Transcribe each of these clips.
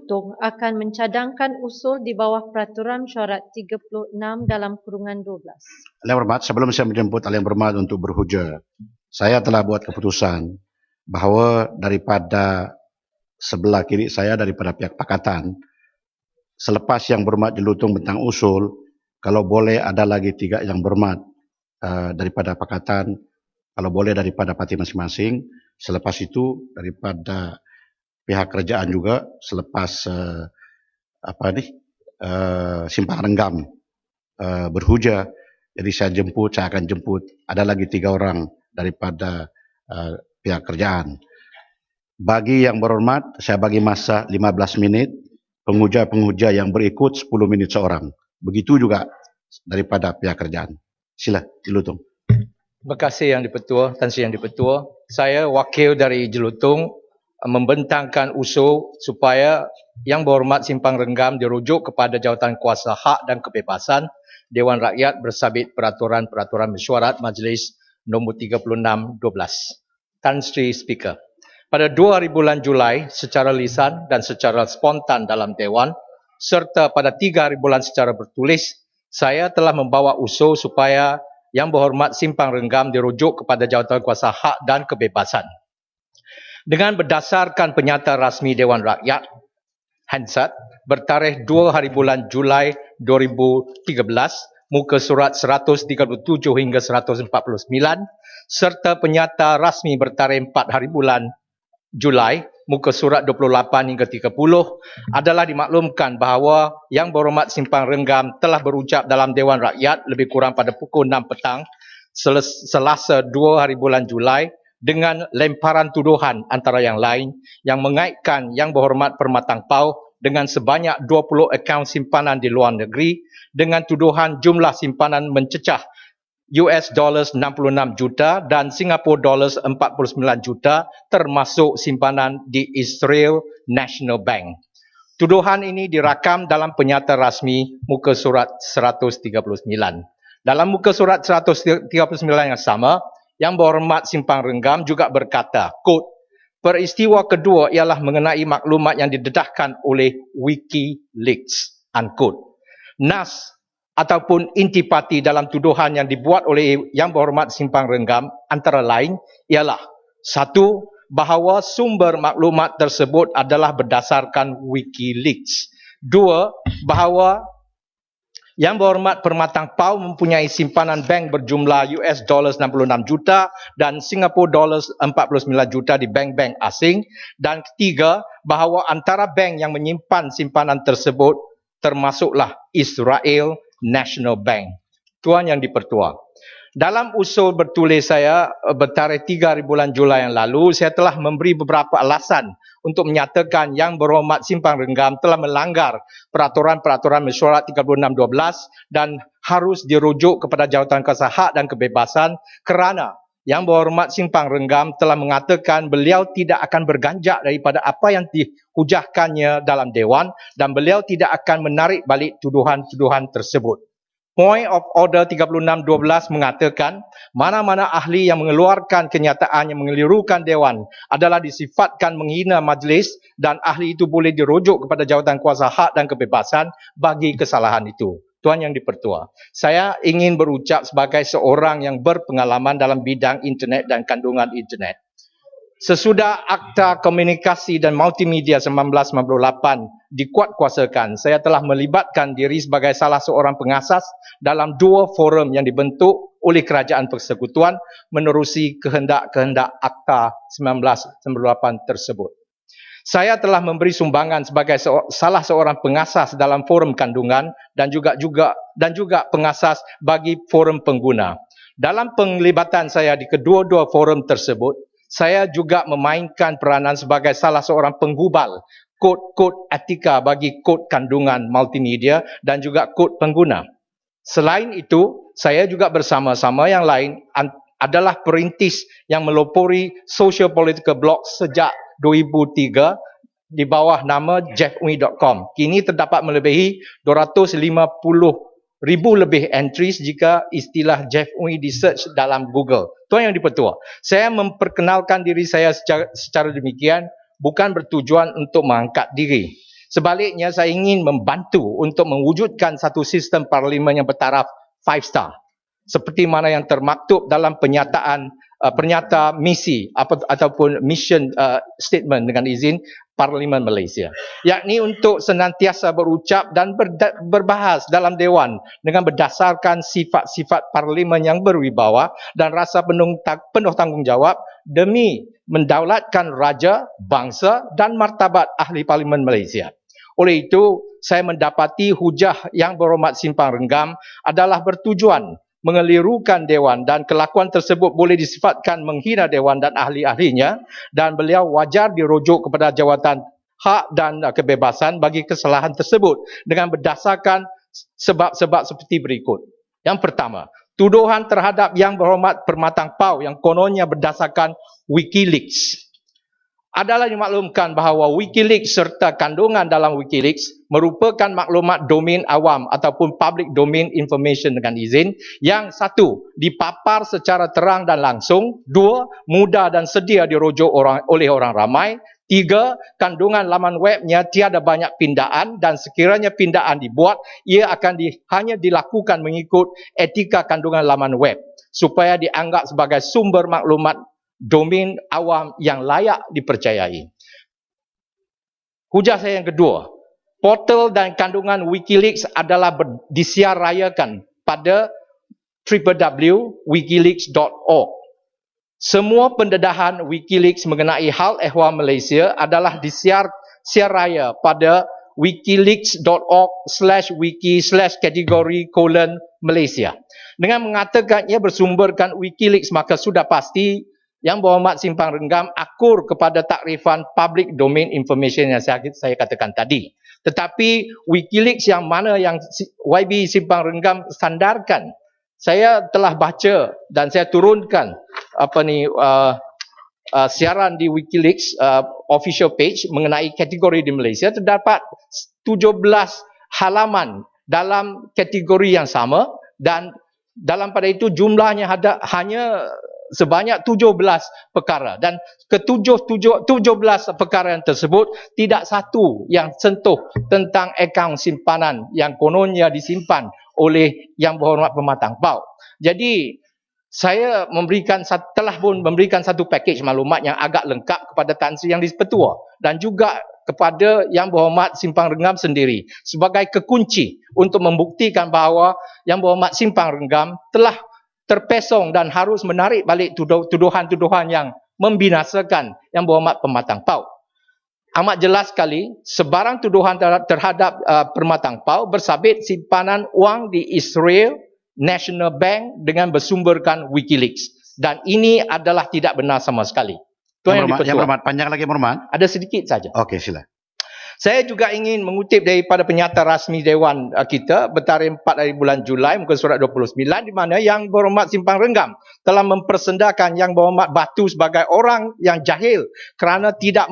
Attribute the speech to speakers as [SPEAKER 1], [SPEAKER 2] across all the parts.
[SPEAKER 1] Jelutong akan mencadangkan usul di bawah Peraturan Mesyuarat 36 dalam kurungan 12.
[SPEAKER 2] Ahli yang berhormat, sebelum saya menjemput ahli yang berhormat untuk berhujah, saya telah buat keputusan bahawa daripada sebelah kiri saya daripada pihak pakatan, selepas yang berhormat Jelutong bentang usul, kalau boleh ada lagi 3 yang berhormat daripada pakatan, kalau boleh daripada parti masing-masing, selepas itu daripada pihak kerajaan juga, selepas simpang renggam berhujah. Jadi saya akan jemput, ada lagi 3 orang daripada pihak kerajaan. Bagi yang berhormat, saya bagi masa 15 minit, penghujah yang berikut 10 minit seorang. Begitu juga daripada pihak kerajaan. Sila, Jelutong.
[SPEAKER 3] Terima kasih Yang di-Pertua, Tan Sri Yang di-Pertua. Saya wakil dari Jelutong membentangkan usul supaya Yang Berhormat Simpang Renggam dirujuk kepada Jawatan Kuasa Hak dan Kebebasan Dewan Rakyat bersabit Peraturan-Peraturan Mesyuarat Majlis nombor 36/12. Tan Sri Speaker, pada 2 hari bulan Julai secara lisan dan secara spontan dalam Dewan serta pada 3 hari bulan secara bertulis, saya telah membawa usul supaya Yang Berhormat Simpang Renggam dirujuk kepada Jawatan Kuasa Hak dan Kebebasan. Dengan berdasarkan penyataan rasmi Dewan Rakyat, Hansard, bertarikh 2 hari bulan Julai 2013, muka surat 137 hingga 149, serta penyataan rasmi bertarikh 4 hari bulan Julai, muka surat 28 hingga 30, adalah dimaklumkan bahawa Yang Berhormat Simpang Renggam telah berucap dalam Dewan Rakyat lebih kurang pada pukul 6 petang, Selasa 2 hari bulan Julai, dengan lemparan tuduhan antara yang lain yang mengaitkan Yang Berhormat Permatang Pau dengan sebanyak 20 akaun simpanan di luar negeri dengan tuduhan jumlah simpanan mencecah $66 juta dan $49 juta termasuk simpanan di Israel National Bank. Tuduhan ini dirakam dalam penyataan rasmi muka surat 139. Dalam muka surat 139 yang sama, Yang Berhormat Simpang Renggam juga berkata, quote, peristiwa kedua ialah mengenai maklumat yang didedahkan oleh WikiLeaks, unquote. Nas ataupun intipati dalam tuduhan yang dibuat oleh Yang Berhormat Simpang Renggam antara lain ialah 1. Bahawa sumber maklumat tersebut adalah berdasarkan WikiLeaks. 2. Bahawa Yang Berhormat Permatang Pau mempunyai simpanan bank berjumlah $66 juta dan $49 juta di bank-bank asing. Dan ketiga, bahawa antara bank yang menyimpan simpanan tersebut termasuklah Israel National Bank. Tuan Yang di-Pertua, dalam usul bertulis saya bertarikh 3 hari bulan Julai yang lalu, saya telah memberi beberapa alasan untuk menyatakan Yang Berhormat Simpang Renggam telah melanggar Peraturan-Peraturan Mesyuarat 36/12 dan harus dirujuk kepada Jawatan Kuasa Hak dan Kebebasan kerana Yang Berhormat Simpang Renggam telah mengatakan beliau tidak akan berganjak daripada apa yang dihujahkannya dalam Dewan dan beliau tidak akan menarik balik tuduhan-tuduhan tersebut. Point of Order 36/12 mengatakan mana-mana ahli yang mengeluarkan kenyataan yang mengelirukan Dewan adalah disifatkan menghina majlis dan ahli itu boleh dirujuk kepada Jawatan Kuasa Hak dan Kebebasan bagi kesalahan itu. Tuan Yang di-Pertua, saya ingin berucap sebagai seorang yang berpengalaman dalam bidang internet dan kandungan internet. Sesudah Akta Komunikasi dan Multimedia 1998 dikuatkuasakan, saya telah melibatkan diri sebagai salah seorang pengasas dalam 2 forum yang dibentuk oleh Kerajaan Persekutuan menerusi kehendak-kehendak Akta 1998 tersebut. Saya telah memberi sumbangan sebagai salah seorang pengasas dalam forum kandungan dan juga pengasas bagi forum pengguna. Dalam penglibatan saya di kedua-dua forum tersebut, saya juga memainkan peranan sebagai salah seorang penghubal kod-kod etika bagi kod kandungan multimedia dan juga kod pengguna. Selain itu, saya juga bersama-sama yang lain adalah perintis yang melopori social political blog sejak 2003 di bawah nama jeffui.com. Kini terdapat melebihi 250,000 lebih entries jika istilah Jeff Uy di search dalam Google. Tuan Yang di-Pertua, saya memperkenalkan diri saya secara demikian bukan bertujuan untuk mengangkat diri. Sebaliknya, saya ingin membantu untuk mewujudkan satu sistem parlimen yang bertaraf 5 star. Seperti mana yang termaktub dalam pernyataan misi ataupun mission statement dengan izin Parlimen Malaysia, yakni untuk senantiasa berucap dan berbahas dalam Dewan dengan berdasarkan sifat-sifat parlimen yang berwibawa dan rasa penuh tanggungjawab demi mendaulatkan raja, bangsa dan martabat ahli Parlimen Malaysia. Oleh itu, saya mendapati hujah Yang Berhormat Simpang Renggam adalah bertujuan mengelirukan Dewan dan kelakuan tersebut boleh disifatkan menghina Dewan dan ahli-ahlinya, dan beliau wajar dirujuk kepada jawatan hak dan kebebasan bagi kesalahan tersebut dengan berdasarkan sebab-sebab seperti berikut. Yang pertama, tuduhan terhadap Yang Berhormat Permatang Pau yang kononnya berdasarkan WikiLeaks. Adalah dimaklumkan bahawa WikiLeaks serta kandungan dalam WikiLeaks merupakan maklumat domain awam ataupun public domain information dengan izin yang satu, dipapar secara terang dan langsung, dua, mudah dan sedia dirujuk oleh orang ramai, tiga, kandungan laman webnya tiada banyak pindaan dan sekiranya pindaan dibuat, ia akan hanya dilakukan mengikut etika kandungan laman web supaya dianggap sebagai sumber maklumat domain awam yang layak dipercayai. Hujah saya yang kedua, portal dan kandungan WikiLeaks adalah disiarrayakan pada www.wikileaks.org. Semua pendedahan WikiLeaks mengenai hal ehwal Malaysia adalah disiarraya pada wikileaks.org/wiki/kategori:Malaysia. Dengan mengatakan ia bersumberkan WikiLeaks, maka sudah pasti Yang Berhormat Simpang Renggam akur kepada takrifan public domain information yang saya katakan tadi. Tetapi WikiLeaks yang mana yang YB Simpang Renggam sandarkan, saya telah baca dan saya turunkan siaran di WikiLeaks official page mengenai kategori di Malaysia. Terdapat 17 halaman dalam kategori yang sama dan dalam pada itu jumlahnya hanya sebanyak 17 perkara, dan ke-17 perkara yang tersebut tidak satu yang sentuh tentang akaun simpanan yang kononnya disimpan oleh Yang Berhormat Permatang Pau. Jadi saya telah pun memberikan satu pakej maklumat yang agak lengkap kepada Tan Sri Yang di-Pertua dan juga kepada Yang Berhormat Simpang Renggam sendiri sebagai kekunci untuk membuktikan bahawa Yang Berhormat Simpang Renggam telah terpesong dan harus menarik balik tuduhan-tuduhan yang membinasakan Yang Berhormat Permatang Pau. Amat jelas sekali, sebarang tuduhan terhadap Permatang Pau bersabit simpanan wang di Israel National Bank dengan bersumberkan WikiLeaks. Dan ini adalah tidak benar sama sekali. Tuan Yang
[SPEAKER 2] Berhormat, panjang lagi Berhormat.
[SPEAKER 3] Ada sedikit saja.
[SPEAKER 2] Okey, sila.
[SPEAKER 3] Saya juga ingin mengutip daripada penyata rasmi Dewan kita bertarikh 4 dari bulan Julai muka surat 29 di mana Yang Berhormat Simpang Renggam telah mempersendakan Yang Berhormat Batu sebagai orang yang jahil kerana tidak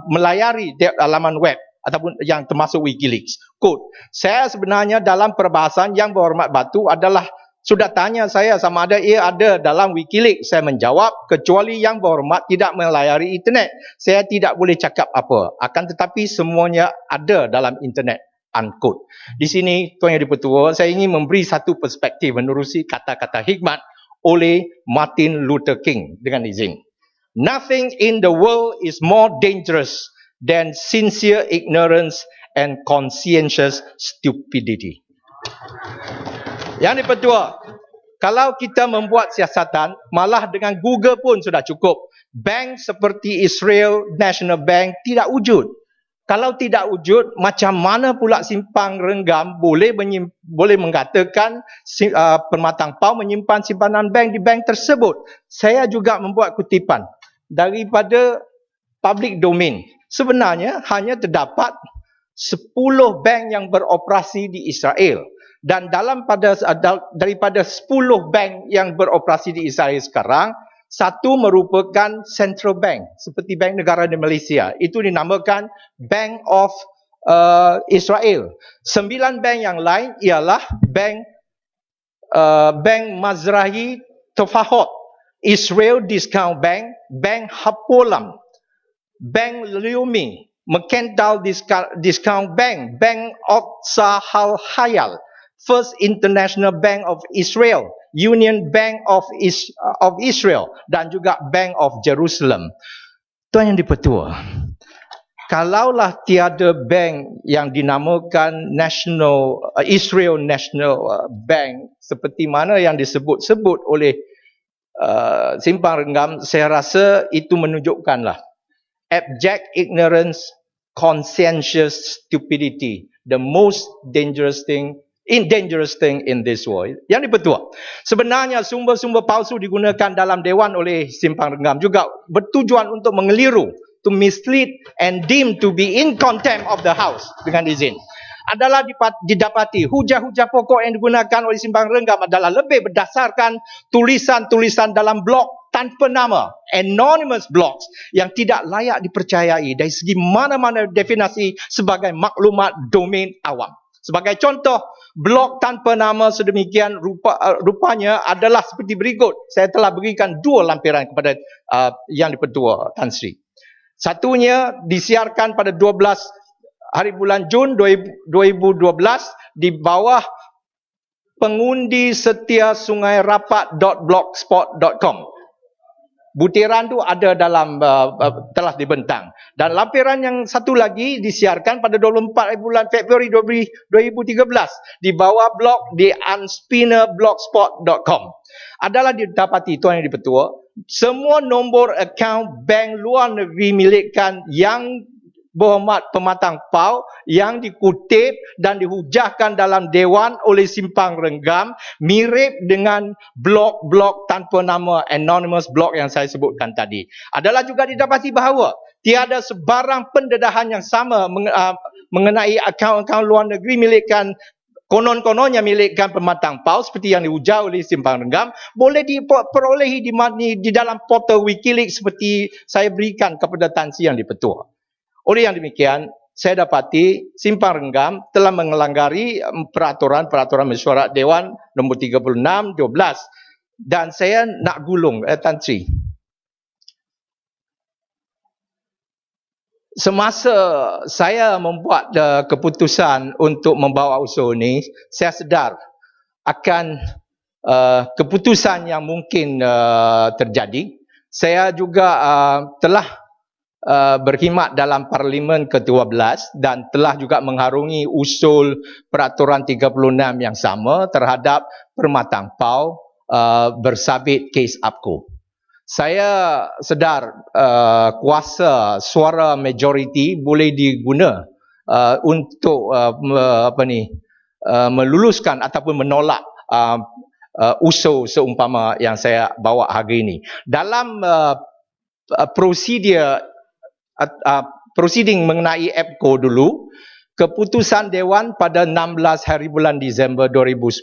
[SPEAKER 3] melayari laman web ataupun yang termasuk WikiLeaks. Quote, saya sebenarnya dalam perbahasan Yang Berhormat Batu adalah sudah tanya saya sama ada ia ada dalam WikiLeaks. Saya menjawab, kecuali Yang Berhormat tidak melayari internet, saya tidak boleh cakap apa. Akan tetapi semuanya ada dalam internet. Unquote. Di sini, Tuan Yang di-Pertua, saya ingin memberi satu perspektif menerusi kata-kata hikmat oleh Martin Luther King dengan izin. Nothing in the world is more dangerous than sincere ignorance and conscientious stupidity. Yang di-Pertua, kalau kita membuat siasatan, malah dengan Google pun sudah cukup. Bank seperti Israel National Bank tidak wujud. Kalau tidak wujud, macam mana pula Simpang Renggam boleh mengatakan Permatang Pau menyimpan simpanan bank di bank tersebut? Saya juga membuat kutipan daripada public domain. Sebenarnya hanya terdapat 10 bank yang beroperasi di Israel. Dan daripada 10 bank yang beroperasi di Israel sekarang, satu merupakan Central Bank, seperti Bank Negara di Malaysia. Itu dinamakan Bank of Israel. 9 bank yang lain ialah Bank Mazrahi Tofahot, Israel Discount Bank, Bank Hapolam, Bank Leumi, Mercantile Discount Bank, Bank Aqsa Al Hayal, First International Bank of Israel, Union Bank of Israel dan juga Bank of Jerusalem. Tuan Yang di-Pertua, kalaulah tiada bank yang dinamakan Israel National Bank seperti mana yang disebut-sebut oleh Simpang Renggam, saya rasa itu menunjukkanlah abject ignorance, conscientious stupidity, the most dangerous thing in this world. Yang di-Pertua, sebenarnya sumber-sumber palsu digunakan dalam Dewan oleh Simpang Renggam juga bertujuan untuk mengeliru, to mislead and deem to be in contempt of the House, dengan izin, adalah didapati hujah-hujah pokok yang digunakan oleh Simpang Renggam adalah lebih berdasarkan tulisan-tulisan dalam blog tanpa nama, anonymous blogs yang tidak layak dipercayai dari segi mana-mana definisi sebagai maklumat domain awam. Sebagai contoh, blog tanpa nama sedemikian rupanya adalah seperti berikut. Saya telah berikan 2 lampiran kepada Yang di-Pertua Tan Sri. Satunya disiarkan pada 12 hari bulan Jun 2012 di bawah pengundi setia sungai rapat.blogspot.com. Butiran tu ada dalam telah dibentang. Dan lampiran yang satu lagi disiarkan pada 24 bulan Februari 2013 di bawah blog di unspinnerblogspot.com. Adalah didapati, Tuan Yang di-Pertua, semua nombor akaun bank luar negeri milikkan Yang Berhormat Pematang Pau yang dikutip dan dihujahkan dalam Dewan oleh Simpang Renggam mirip dengan blog-blog tanpa nama, anonymous blog yang saya sebutkan tadi. Adalah juga didapati bahawa tiada sebarang pendedahan yang sama mengenai akaun-akaun luar negeri milikkan konon-kononnya milikkan Pematang Pau seperti yang dihujah oleh Simpang Renggam boleh diperolehi di dalam portal Wikileaks seperti saya berikan kepada Tan Sri Yang di-Pertua. Oleh yang demikian, saya dapati Simpang Renggam telah mengelanggar peraturan mesyuarat Dewan nombor 36/12 dan saya nak gulung Tan Sri. Semasa saya membuat keputusan untuk membawa usul ini, saya sedar akan keputusan yang mungkin terjadi. Saya juga telah berkhidmat dalam Parlimen ke-12 dan telah juga mengharungi usul peraturan 36 yang sama terhadap Pematang Pau bersabit kes APCO. Saya sedar kuasa suara majoriti boleh diguna untuk meluluskan ataupun menolak usul seumpama yang saya bawa hari ini. Dalam proceeding mengenai APCO dulu, keputusan Dewan pada 16 hari bulan Disember 2010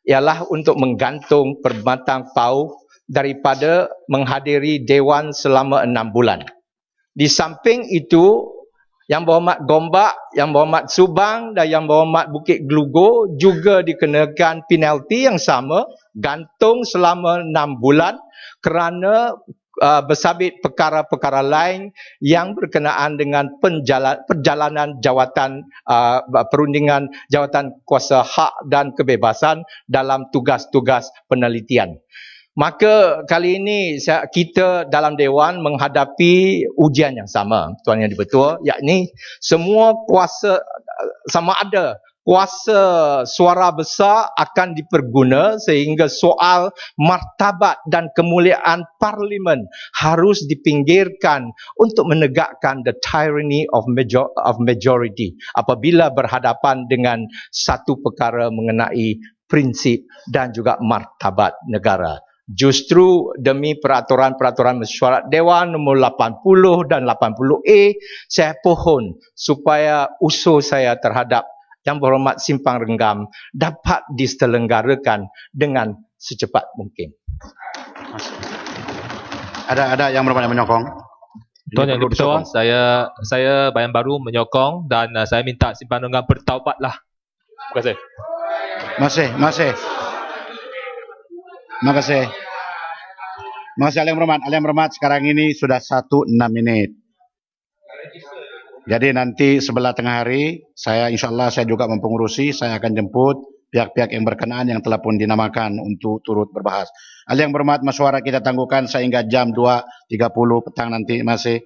[SPEAKER 3] ialah untuk menggantung Pematang Pau daripada menghadiri Dewan selama 6 bulan. Di samping itu, Yang Berhormat Gombak, Yang Berhormat Subang dan Yang Berhormat Bukit Gelugur juga dikenakan penalti yang sama, gantung selama 6 bulan kerana bersabit perkara-perkara lain yang berkenaan dengan perjalanan jawatan perundingan jawatan kuasa hak dan kebebasan dalam tugas-tugas penelitian. Maka kali ini kita dalam Dewan menghadapi ujian yang sama, Tuan Yang di-Pertua, yakni semua kuasa sama ada kuasa suara besar akan diperguna sehingga soal martabat dan kemuliaan Parlimen harus dipinggirkan untuk menegakkan the tyranny of majority apabila berhadapan dengan satu perkara mengenai prinsip dan juga martabat negara. Justru demi peraturan-peraturan mesyuarat Dewan nombor 80 dan 80A, saya pohon supaya usul saya terhadap Yang Berhormat Simpang Renggam dapat diselenggarakan dengan secepat mungkin.
[SPEAKER 2] Ada yang berhormat yang menyokong?
[SPEAKER 4] Tuan Yang di-Pertua, saya Bayan Baru menyokong dan saya minta Simpang Renggam bertaubatlah. Terima kasih.
[SPEAKER 2] Makasih. Yang Berhormat. Sekarang ini sudah 1:06. Jadi nanti sebelah tengah hari, insyaAllah saya juga mempengurusi, saya akan jemput pihak-pihak yang berkenaan yang telah pun dinamakan untuk turut berbahas. Yang berhormat, mesyuarat kita tangguhkan sehingga jam 2.30 petang nanti masih